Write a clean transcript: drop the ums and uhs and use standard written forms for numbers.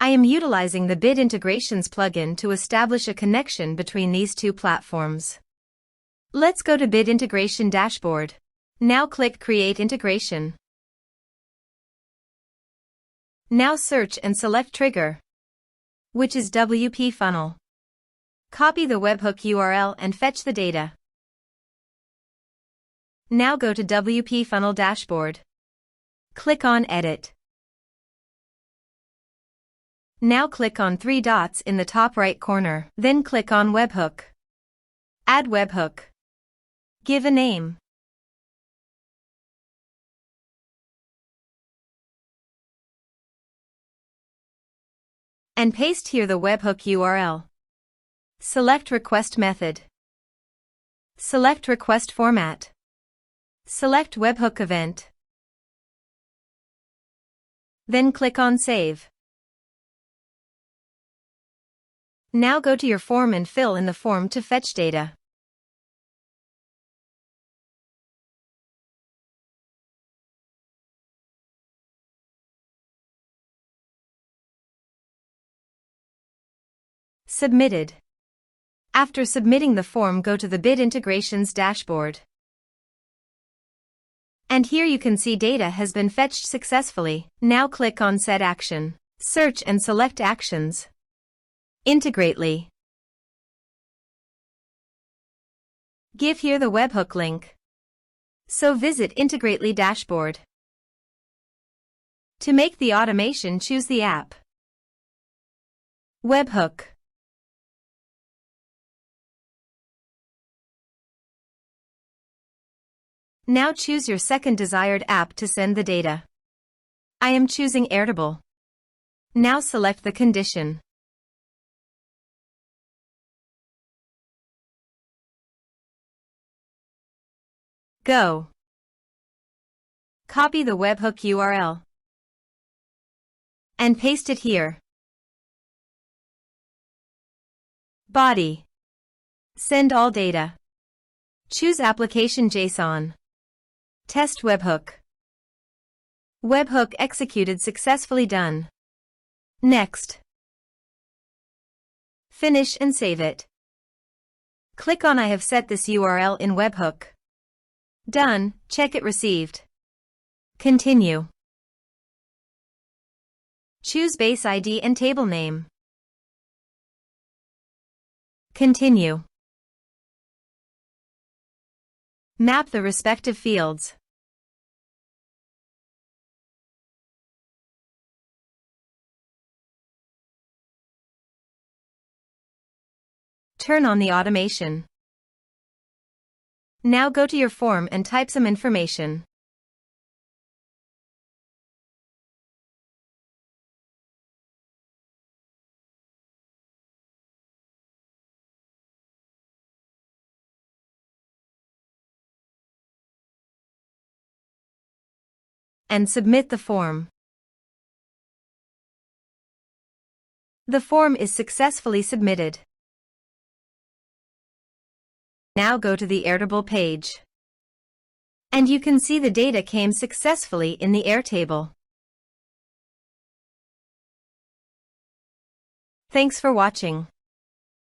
I am utilizing the Bit Integrations plugin to establish a connection between these two platforms. Let's go to Bit Integration Dashboard. Now click Create Integration. Now search and select Trigger, which is WPFunnel. Copy the webhook URL and fetch the data. Now go to WPFunnel Dashboard. Click on Edit. Now click on 3 dots in the top right corner. Then click on Webhook. Add webhook. Give a name. And paste here the webhook URL. Select Request Method. Select Request Format. Select Webhook Event. Then click on Save. Now go to your form and fill in the form to fetch data. Submitted. After submitting the form, go to the Bit Integrations dashboard. And here you can see data has been fetched successfully. Now click on Set Action. Search and select Actions. Integrately. Give here the webhook link. So visit Integrately dashboard. To make the automation, choose the app. Webhook. Now choose your second desired app to send the data. I am choosing Airtable. Now select the condition. Go. Copy the webhook URL and paste it here. Body. Send all data. Choose Application JSON. Test webhook. Webhook executed successfully. Done. Next. Finish and save it. Click on I have set this URL in webhook. Done. Check it received. Continue. Choose base ID and table name. Continue. Map the respective fields. Turn on the automation. Now go to your form and type some information. And submit the form. The form is successfully submitted. Now go to the Airtable page. And you can see the data came successfully in the Airtable. Thanks for watching.